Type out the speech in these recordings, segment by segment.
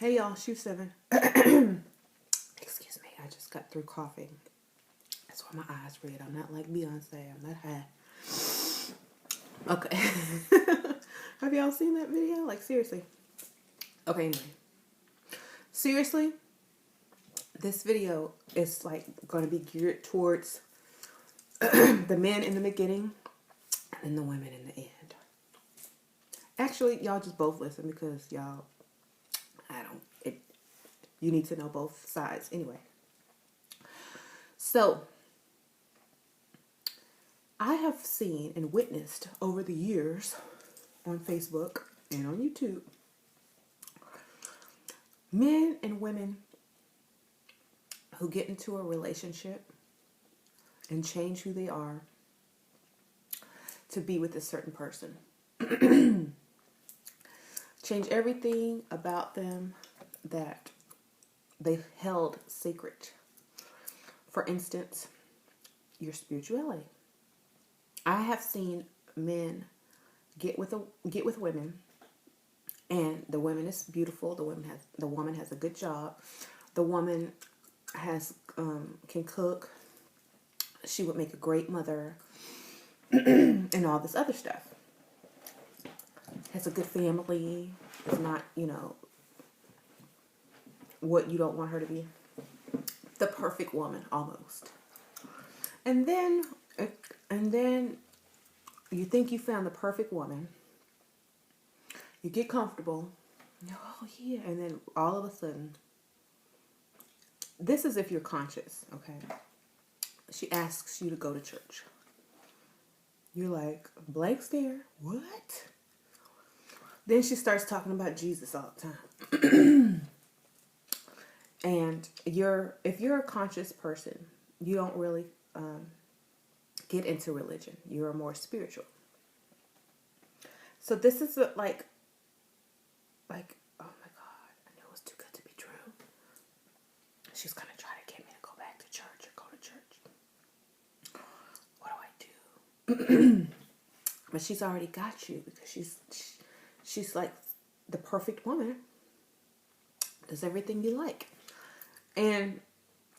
Hey y'all, Shoe 7. Excuse me, I just got through coughing. That's why my eyes red. I'm not like Beyonce. I'm not high. Okay. Have y'all seen that video? Like, seriously. Okay, anyway. Seriously, this video is like going to be geared towards the men in the beginning and the women in the end. Actually, y'all just both listen because y'all, you need to know both sides anyway. So, I have seen and witnessed over the years on Facebook and on YouTube men and women who get into a relationship and change who they are to be with a certain person. Change everything about them that they held sacred. For instance, your spirituality. I have seen men get with women, and the woman is beautiful. The woman has a good job. The woman has can cook. She would make a great mother, and all this other stuff. Has a good family. Is not, what you don't want her to be. The perfect woman, almost. And then you think you found the perfect woman. You get comfortable. Oh, yeah. And then all of a sudden, this is if you're conscious, okay? She asks you to go to church. You're like, blank stare. What? Then she starts talking about Jesus all the time. And if you're a conscious person, you don't really get into religion. You're more spiritual. So this is like, oh my God, I knew it was too good to be true. She's going to try to get me to go back to church or go to church. What do I do? But she's already got you because she's like the perfect woman. Does everything you like. And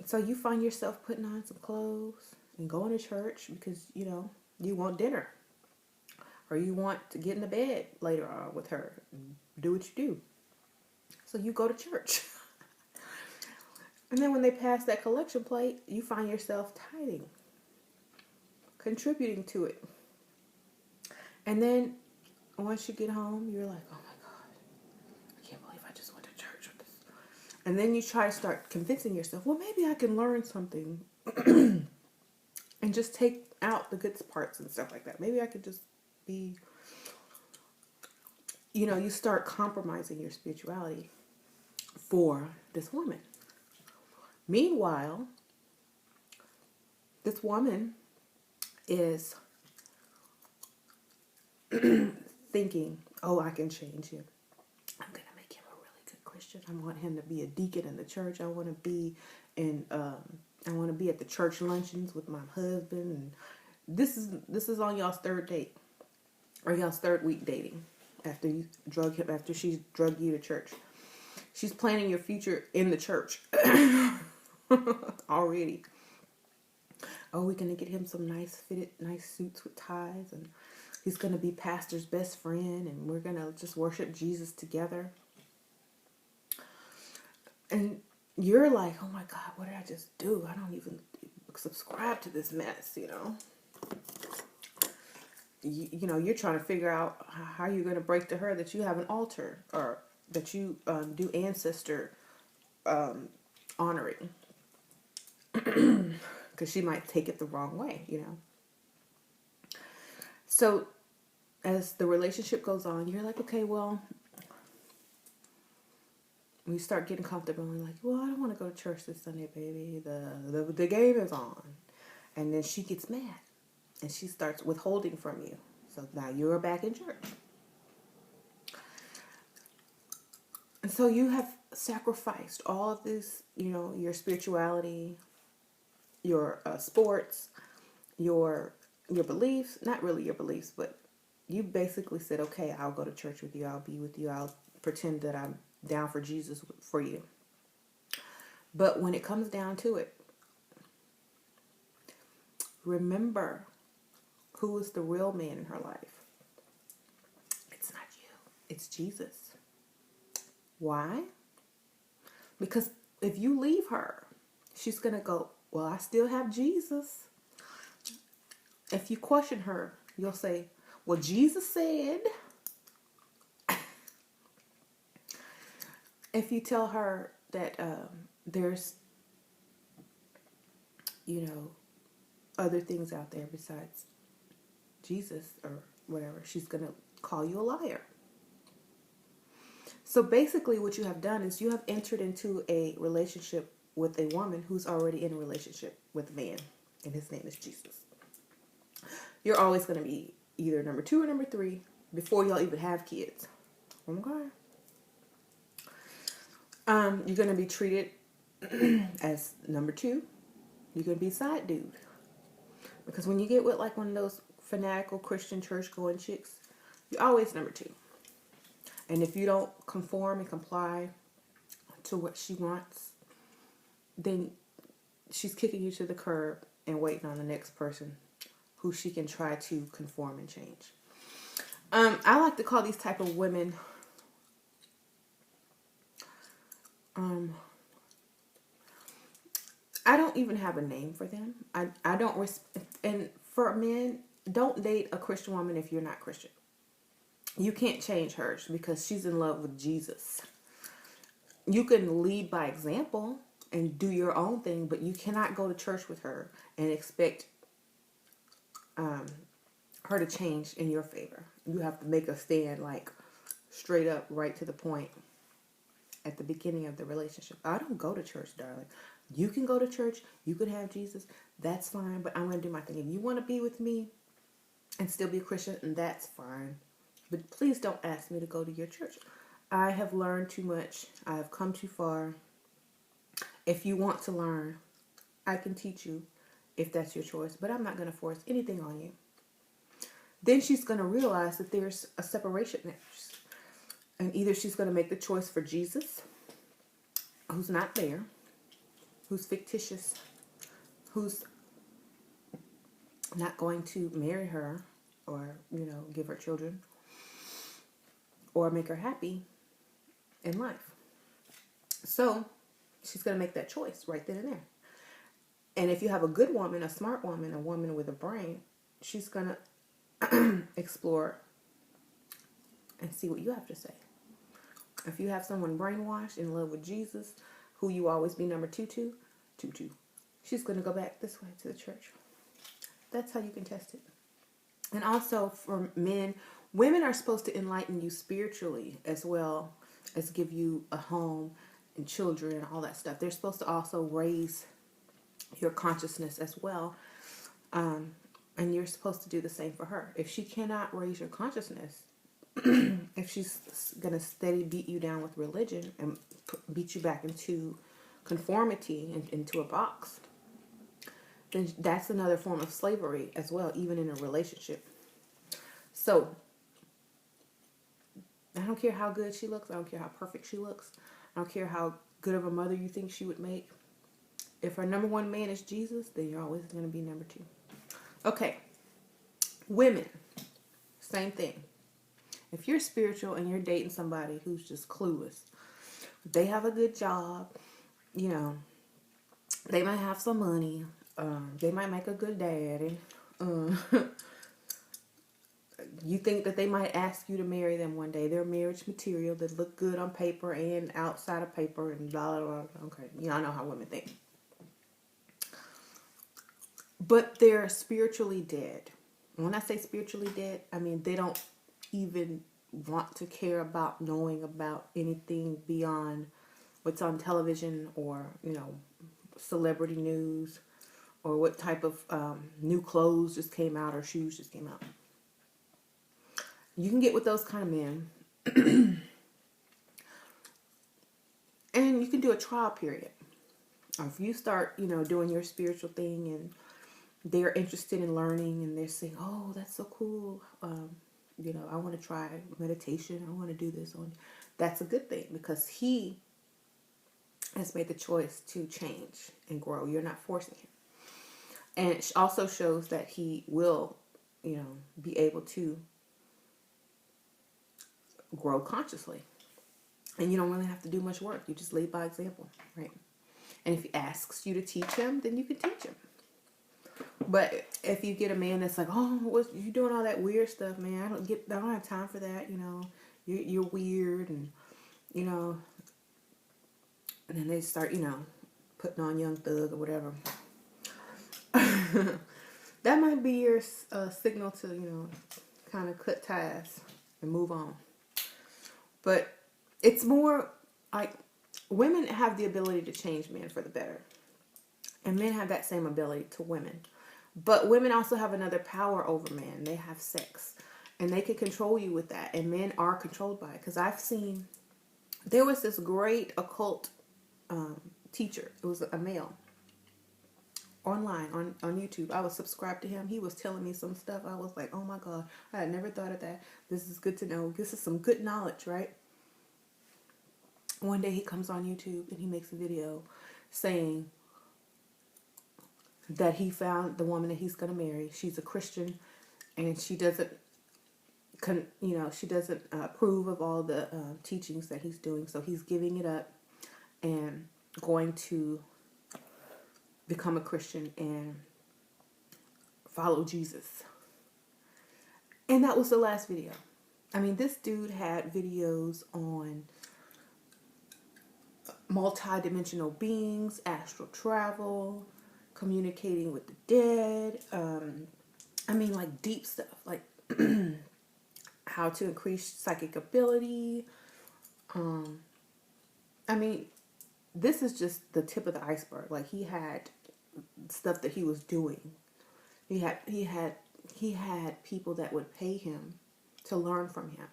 so you find yourself putting on some clothes and going to church because, you want dinner. Or you want to get in the bed later on with her and do what you do. So you go to church. And then when they pass that collection plate, you find yourself tithing. Contributing to it. And then once you get home, you're like, oh my God, I can't believe I just went to church with this. And then you try to start convincing yourself, well, maybe I can learn something and just take out the good parts and stuff like that. Maybe I could just be, you start compromising your spirituality for this woman. Meanwhile, this woman is thinking, oh, I can change him. I'm going to make him a really good Christian. I want him to be a deacon in the church. I want to be at the church luncheons with my husband. And this is on y'all's third date. Or y'all's third week dating. After she's drugged you to church. She's planning your future in the church. Already. Oh, we're going to get him some nice suits with ties, and he's going to be pastor's best friend, and we're going to just worship Jesus together. And you're like, oh my God, what did I just do? I don't even subscribe to this mess, You're trying to figure out how you're going to break to her that you have an altar, or that you do ancestor honoring. Because she might take it the wrong way, So as the relationship goes on, you're like, okay, well, we start getting comfortable and like, well, I don't want to go to church this Sunday, baby. The game is on. And then she gets mad and she starts withholding from you. So now you're back in church. And so you have sacrificed all of this, your spirituality, your sports, your beliefs, not really your beliefs, but you basically said, okay, I'll go to church with you. I'll be with you. I'll pretend that I'm down for Jesus for you. But when it comes down to it, remember who is the real man in her life. It's not you. It's Jesus. Why? Because if you leave her, she's going to go, well, I still have Jesus. If you question her, you'll say, well, Jesus said. If you tell her that there's, other things out there besides Jesus or whatever, she's going to call you a liar. So basically what you have done is you have entered into a relationship with a woman who's already in a relationship with a man, and his name is Jesus. You're always going to be either number 2 or number 3 before y'all even have kids. Okay. You're going to be treated as number 2. You're going to be side dude. Because when you get with like one of those fanatical Christian church-going chicks, you're always number 2. And if you don't conform and comply to what she wants, then she's kicking you to the curb and waiting on the next person who she can try to conform and change. I like to call these type of women I don't even have a name for them. I don't and for men, don't date a Christian woman if you're not Christian. You can't change her because she's in love with Jesus. You can lead by example and do your own thing, but you cannot go to church with her and expect her to change in your favor. You have to make a stand like straight up, right to the point at the beginning of the relationship. I don't go to church, darling. You can go to church. You can have Jesus. That's fine, but I'm going to do my thing. If you want to be with me and still be a Christian, that's fine. But please don't ask me to go to your church. I have learned too much. I have come too far. If you want to learn, I can teach you if that's your choice, but I'm not going to force anything on you. Then she's going to realize that there's a separation there. And either she's going to make the choice for Jesus, who's not there, who's fictitious, who's not going to marry her or, give her children or make her happy in life. So she's going to make that choice right then and there. And if you have a good woman, a smart woman, a woman with a brain, she's going to explore and see what you have to say. If you have someone brainwashed, in love with Jesus, who you always be number 2 to, she's going to go back this way to the church. That's how you can test it. And also for men, women are supposed to enlighten you spiritually as well as give you a home and children and all that stuff. They're supposed to also raise your consciousness as well. And you're supposed to do the same for her. If she cannot raise your consciousness, if she's going to steady beat you down with religion and beat you back into conformity and into a box, then that's another form of slavery as well, even in a relationship. So I don't care how good she looks. I don't care how perfect she looks. I don't care how good of a mother you think she would make. If her number 1 man is Jesus, then you're always going to be number 2. Okay. Women, same thing. If you're spiritual and you're dating somebody who's just clueless, they have a good job, they might have some money, they might make a good daddy, you think that they might ask you to marry them one day. They're marriage material that look good on paper and outside of paper and blah, blah, blah. Okay, I know how women think. But they're spiritually dead. And when I say spiritually dead, I mean they don't even want to care about knowing about anything beyond what's on television or, celebrity news or what type of new clothes just came out or shoes just came out. You can get with those kind of men and you can do a trial period. Or if you start, doing your spiritual thing and they're interested in learning and they're saying, oh, that's so cool. I want to try meditation. I want to do this. that's a good thing because he has made the choice to change and grow. You're not forcing him. And it also shows that he will, be able to grow consciously. And you don't really have to do much work. You just lead by example, right? And if he asks you to teach him, then you can teach him. But if you get a man that's like, oh, what you doing all that weird stuff, man? I don't have time for that. You're weird, and and then they start, putting on Young Thug or whatever. That might be your signal to, kind of cut ties and move on. But it's more like women have the ability to change men for the better. And men have that same ability to women. But women also have another power over men. They have sex. And they can control you with that. And men are controlled by it. Because I've seen, there was this great occult teacher. It was a male. Online, on YouTube. I was subscribed to him. He was telling me some stuff. I was like, oh my God. I had never thought of that. This is good to know. This is some good knowledge, right? One day he comes on YouTube and he makes a video saying that he found the woman that he's going to marry. She's a Christian, and she doesn't, she doesn't approve of all the teachings that he's doing. So he's giving it up and going to become a Christian and follow Jesus. And that was the last video. I mean, this dude had videos on multi-dimensional beings, astral travel, communicating with the dead. Like deep stuff, like how to increase psychic ability. This is just the tip of the iceberg. Like, he had stuff that he was doing. He had people that would pay him to learn from him.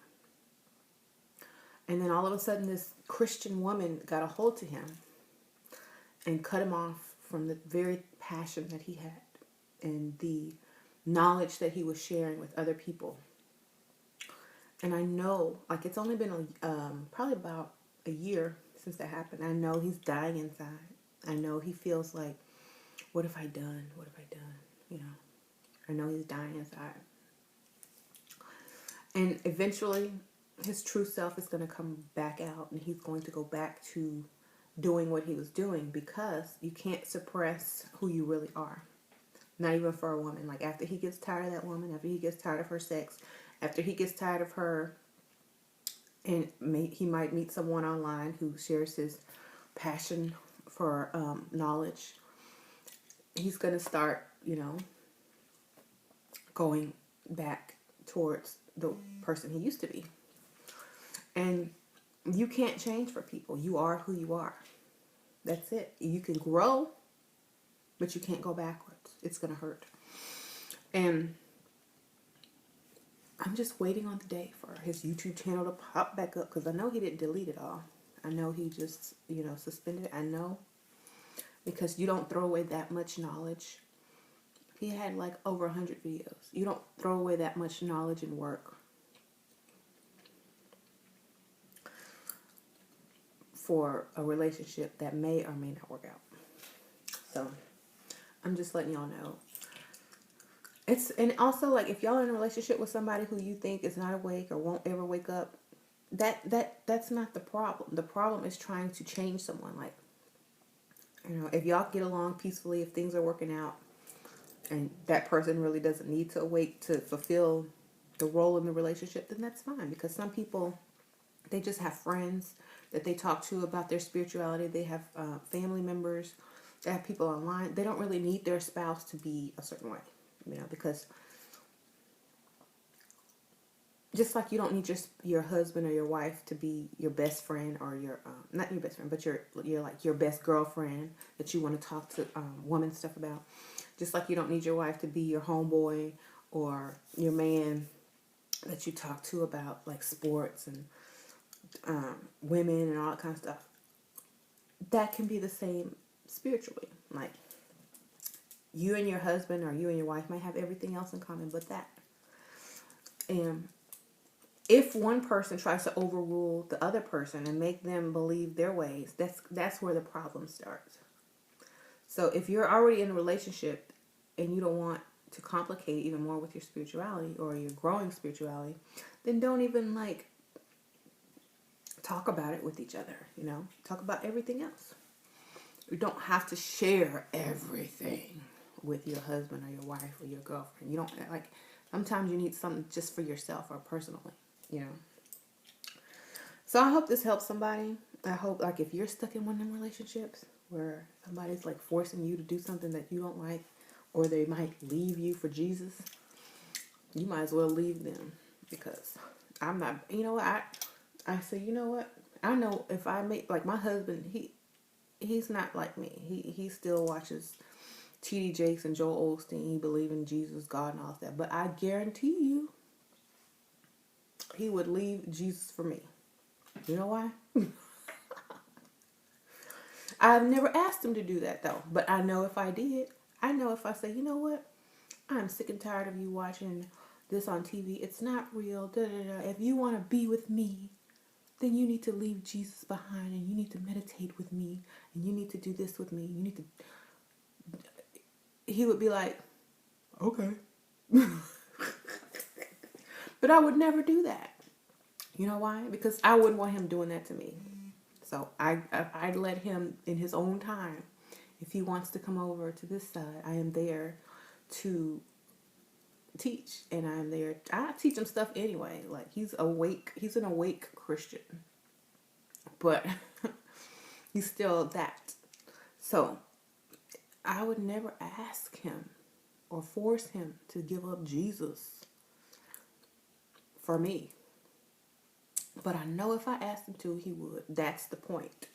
And then all of a sudden, this Christian woman got a hold to him and cut him off from the very passion that he had and the knowledge that he was sharing with other people. And I know, like, it's only been probably about a year since that happened. I know he's dying inside. I know he feels like, what have I done? What have I done? I know he's dying inside. And eventually, his true self is going to come back out, and he's going to go back to doing what he was doing, because you can't suppress who you really are. Not even for a woman. Like, after he gets tired of that woman, after he gets tired of her sex, after he gets tired of her, and he might meet someone online who shares his passion for knowledge, he's going to start, going back towards the person he used to be. And you can't change for people. You are who you are. That's it. You can grow, but you can't go backwards. It's going to hurt. And I'm just waiting on the day for his YouTube channel to pop back up, because I know he didn't delete it all. I know he just, suspended it. I know, because you don't throw away that much knowledge. He had like over 100 videos. You don't throw away that much knowledge and work for a relationship that may or may not work out. So I'm just letting y'all know. And also, like, if y'all are in a relationship with somebody who you think is not awake or won't ever wake up, that's not the problem. The problem is trying to change someone. Like, if y'all get along peacefully, if things are working out, and that person really doesn't need to awake to fulfill the role in the relationship, then that's fine. Because some people, they just have friends that they talk to about their spirituality. They have family members. They have people online. They don't really need their spouse to be a certain way, because just like you don't need your husband or your wife to be your best friend, or your not your best friend, but you're like your best girlfriend that you want to talk to woman stuff about. Just like you don't need your wife to be your homeboy or your man that you talk to about like sports and women and all that kind of stuff. That can be the same spiritually. Like, you and your husband or you and your wife might have everything else in common but that. And if one person tries to overrule the other person and make them believe their ways, that's where the problem starts. So if you're already in a relationship and you don't want to complicate it even more with your spirituality or your growing spirituality, then don't even like talk about it with each other, you know? Talk about everything else. You don't have to share everything with your husband or your wife or your girlfriend. You don't, like, sometimes you need something just for yourself or personally, you know? So I hope this helps somebody. I hope, like, if you're stuck in one of them relationships where somebody's like forcing you to do something that you don't like, or they might leave you for Jesus, you might as well leave them, because I'm not, you know what, I say, you know what, I know if I make, like, my husband, he's not like me. He still watches T.D. Jakes and Joel Osteen. He believes in Jesus, God, and all of that. But I guarantee you, he would leave Jesus for me. You know why? I've never asked him to do that, though. But I know if I did, I know if I say, you know what, I'm sick and tired of you watching this on TV. It's not real. Da, da, da. If you want to be with me, then you need to leave Jesus behind, and you need to meditate with me, and you need to do this with me. You need to. He would be like, okay. But I would never do that. You know why? Because I wouldn't want him doing that to me. So I'd let him in his own time. If he wants to come over to this side, I am there to teach, and I'm there. I teach him stuff anyway. Like, he's awake. He's an awake Christian, but he's still that. So I would never ask him or force him to give up Jesus for me. But I know if I asked him to, he would. That's the point.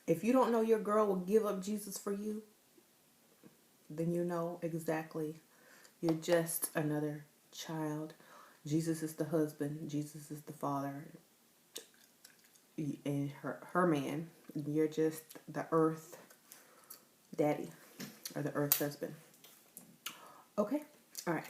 If you don't know your girl will give up Jesus for you, then you know exactly. You're just another child. Jesus is the husband. Jesus is the father. And her man. You're just the earth daddy or the earth husband. Okay? All right.